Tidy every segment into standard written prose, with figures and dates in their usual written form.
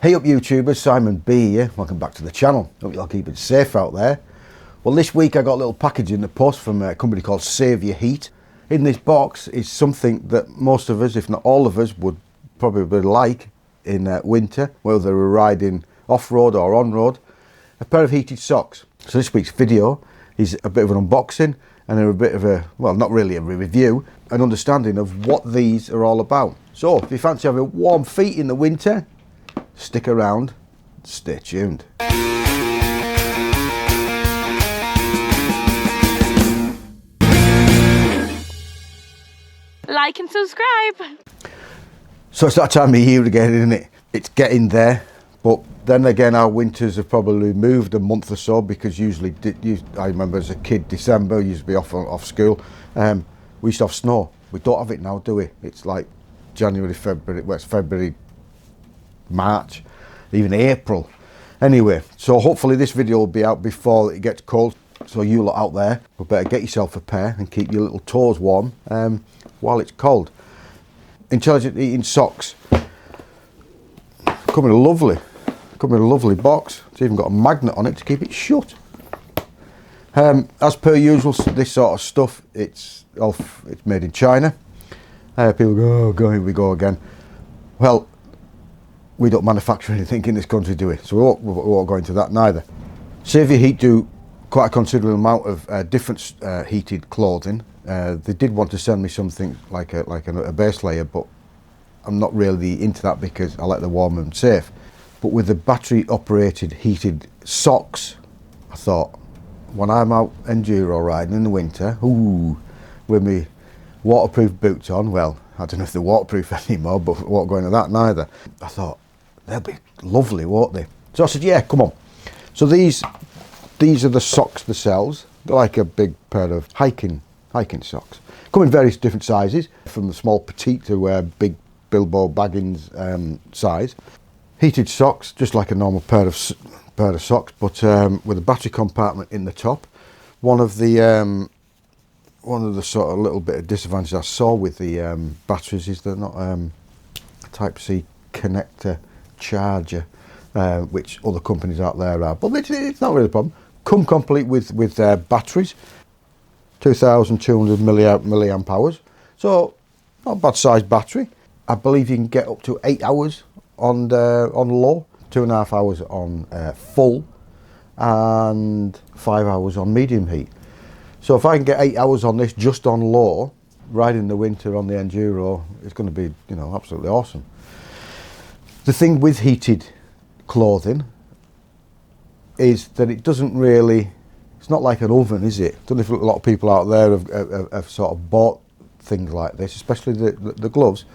Hey up YouTubers, Simon B here, welcome back to the channel. Hope you're all keeping safe out there. Well, this week I got a little package in the post from a company called Save Your Heat. In this box is something that most of us, if not all of us, would probably like in winter, whether we're riding off-road or on-road, a pair of heated socks. So this week's video is a bit of an unboxing and a bit of a, well, not really a review, an understanding of what these are all about. So if you fancy having warm feet in the winter, stick around, stay tuned. Like and subscribe. So it's that time of year again, isn't it? It's getting there, but then again our winters have probably moved a month or so, because usually, I remember as a kid, December used to be off school. We used to have snow. We don't have it now, do we? It's like January, February, well, it's February, March, even April. Anyway, so hopefully this video will be out before it gets cold. So you lot out there, but better get yourself a pair and keep your little toes warm while it's cold. Intelligent Eating socks. Come in a lovely box. It's even got a magnet on it to keep it shut. As per usual, this sort of stuff, it's made in China. People go, oh, here we go again. Well, we don't manufacture anything in this country, do we? So we won't go into that neither. Save Your Heat do quite a considerable amount of different heated clothing. They did want to send me something like a base layer, but I'm not really into that because I like the warm and safe. But with the battery operated heated socks, I thought, when I'm out enduro riding in the winter, ooh, with me waterproof boots on, well, I don't know if they're waterproof anymore, but we won't go into that neither. I thought, they'll be lovely, won't they? So I said, yeah, come on. So these are the socks themselves. They're like a big pair of hiking socks. Come in various different sizes, from the small petite to big Bilbo Baggins size. Heated socks, just like a normal pair of socks, but with a battery compartment in the top. One of the sort of little bit of disadvantages I saw with the batteries is they're not a Type-C connector charger, which other companies out there are, but it's not really a problem. Come complete with batteries, 2,200 milliamp hours, so not a bad sized battery. I believe you can get up to 8 hours on low, 2.5 hours on full, and 5 hours on medium heat. So if I can get 8 hours on this just on low, riding in the winter on the enduro, it's going to be, you know, absolutely awesome. The thing with heated clothing is that it doesn't really, it's not like an oven, is it? I don't know if a lot of people out there have sort of bought things like this, especially the gloves.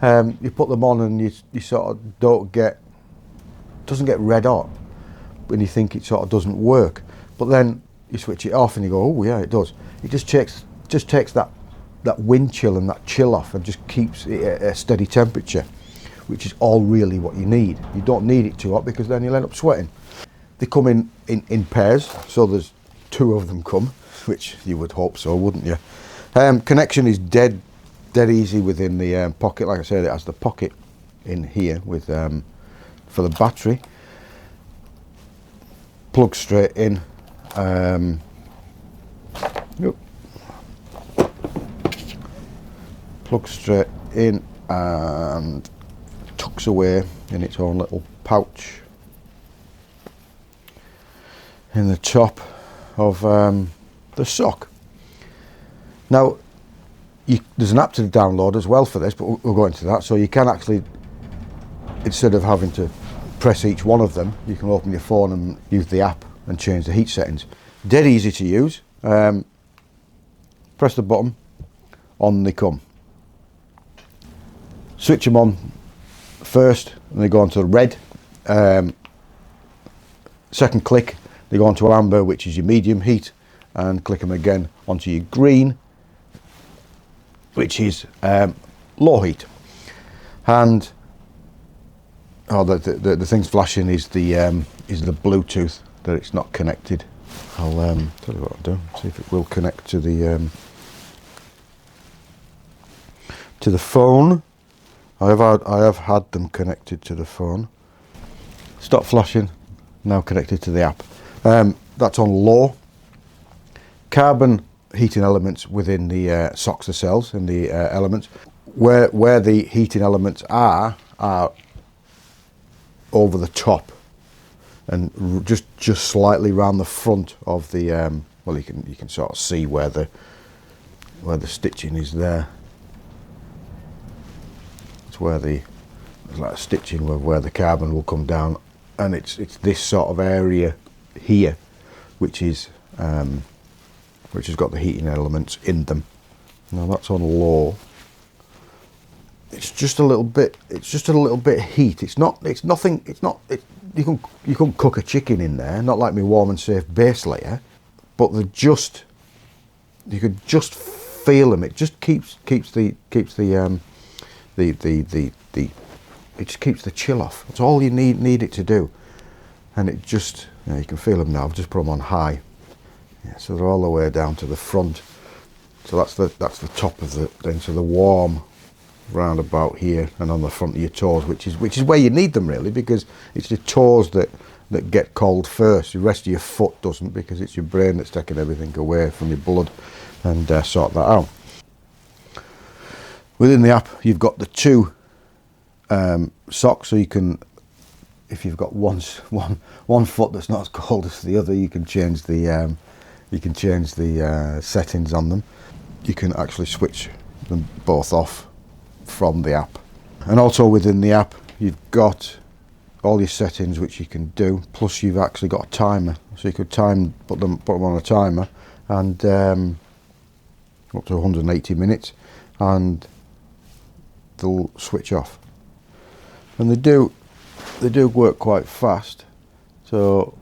You put them on and you sort of doesn't get red hot when you think it sort of doesn't work. But then you switch it off and you go, oh yeah, it does. It just takes that wind chill and that chill off and just keeps it at a steady temperature, which is all really what you need. You don't need it too hot because then you'll end up sweating. They come in pairs, so there's 2 of them come, which you would hope so, wouldn't you? Connection is dead easy within the pocket. Like I said, it has the pocket in here with for the battery. Plug straight in. Plug straight in and tucks away in its own little pouch in the top of the sock. Now there's an app to download as well for this, but we'll go into that. So you can actually, instead of having to press each one of them, you can open your phone and use the app and change the heat settings. Dead easy to use. Press the button, on they come. Switch them on first and they go on to red. Second click, they go on to amber, which is your medium heat, and click them again onto your green, which is low heat. And the thing's flashing is the Bluetooth, that it's not connected. I'll tell you what I'll do, see if it will connect to the phone. I have had them connected to the phone. Stop flashing. Now connected to the app. That's on low. Carbon heating elements within the socks themselves and the elements. Where the heating elements are over the top and just slightly round the front of the well, you can sort of see where the stitching is there. It's where there's like a stitching where the carbon will come down, and it's this sort of area here which has got the heating elements in them. Now that's on low. It's just a little bit heat. It's nothing. You can cook a chicken in there, not like my warm and safe base layer, but you could just feel them. It just keeps the it just keeps the chill off. That's all you need it to do. And it just, you can feel them now. I've just put them on high. Yeah, so they're all the way down to the front. So that's the top of so the warm round about here and on the front of your toes, which is where you need them really, because it's your toes that get cold first. The rest of your foot doesn't, because it's your brain that's taking everything away from your blood, and sort that out. Within the app, you've got the two socks, so you can, if you've got one foot that's not as cold as the other, you can change the settings on them. You can actually switch them both off from the app. And also within the app, you've got all your settings which you can do, plus you've actually got a timer, so you could put them on a timer, and up to 180 minutes, and they'll switch off. And they do work quite fast. So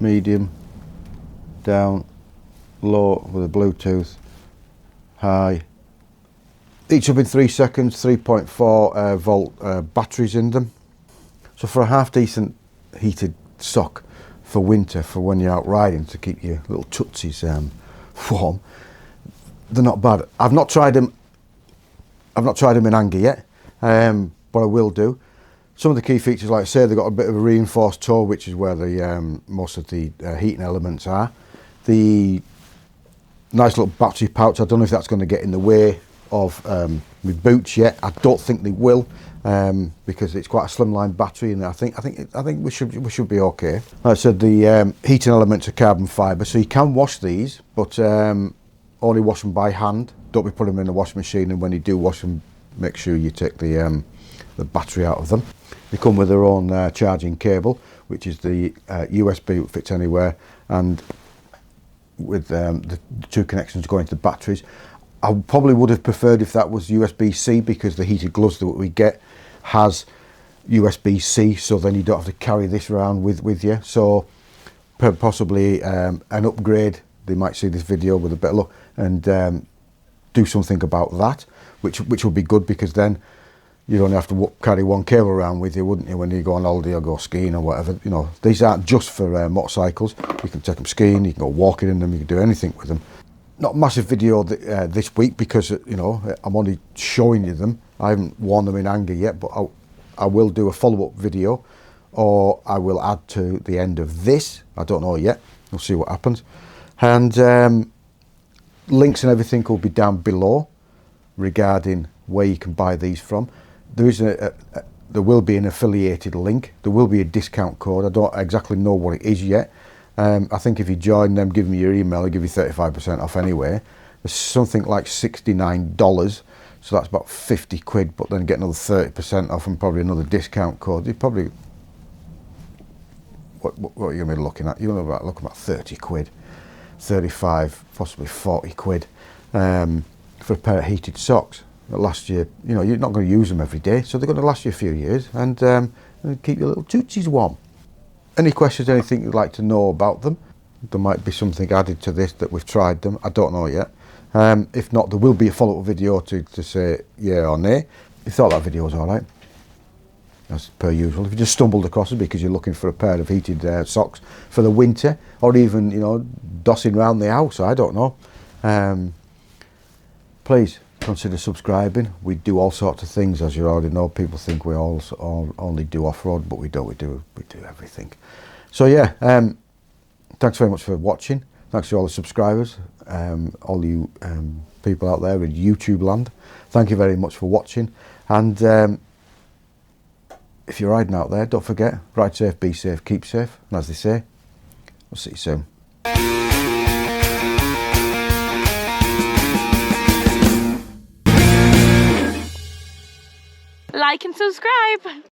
medium, down, low with a Bluetooth, high. Each up in 3 seconds, 3.4 volt batteries in them. So for a half decent heated sock for winter, for when you're out riding, to keep your little tootsies warm, they're not bad. I've not tried them in anger yet, but I will do. Some of the key features, like I say, they've got a bit of a reinforced toe, which is where the most of the heating elements are. The nice little battery pouch, I don't know if that's going to get in the way of my boots yet. I don't think they will, because it's quite a slimline battery, and I think we should be okay. Like I said, the heating elements are carbon fibre, so you can wash these, but only wash them by hand. Don't be putting them in the washing machine, and when you do wash them, make sure you take the battery out of them. They come with their own charging cable, which is the USB, that fits anywhere, and with the two connections going to the batteries. I probably would have preferred if that was USB-C, because the heated gloves that we get has USB-C, so then you don't have to carry this around with you. So possibly an upgrade. They might see this video with a bit of luck and do something about that, which would be good, because then you'd only have to carry one cable around with you, wouldn't you, when you go on holiday or go skiing or whatever. You know, these aren't just for motorcycles. You can take them skiing, you can go walking in them, you can do anything with them. Not a massive video this week, because I'm only showing you them. I haven't worn them in anger yet, but I will do a follow-up video, or I will add to the end of this. I don't know yet. We'll see what happens. And links and everything will be down below regarding where you can buy these from. There is there will be an affiliated link. There will be a discount code. I don't exactly know what it is yet. I think if you join them, give me your email, they'll give you 35% off anyway. There's something like $69, so that's about 50 quid, but then get another 30% off and probably another discount code. You probably, what are you going to be looking at? You're going to be looking at 30 quid, 35, possibly 40 quid for a pair of heated socks. That last year, you're not going to use them every day, so they're going to last you a few years and keep your little tootsies warm. Any questions, anything you'd like to know about them? There might be something added to this that we've tried them. I don't know yet. If not, there will be a follow-up video to say yeah or nay. If you thought that video was all right, as per usual. If you just stumbled across it because you're looking for a pair of heated socks for the winter, or even dossing around the house, I don't know. Please consider subscribing. We do all sorts of things, as you already know. People think we all only do off-road, but we don't. We do everything. So yeah, thanks very much for watching. Thanks to all the subscribers, all you people out there in YouTube land. Thank you very much for watching. And if you're riding out there, don't forget, ride safe, be safe, keep safe. And as they say, we'll see you soon. Like and subscribe.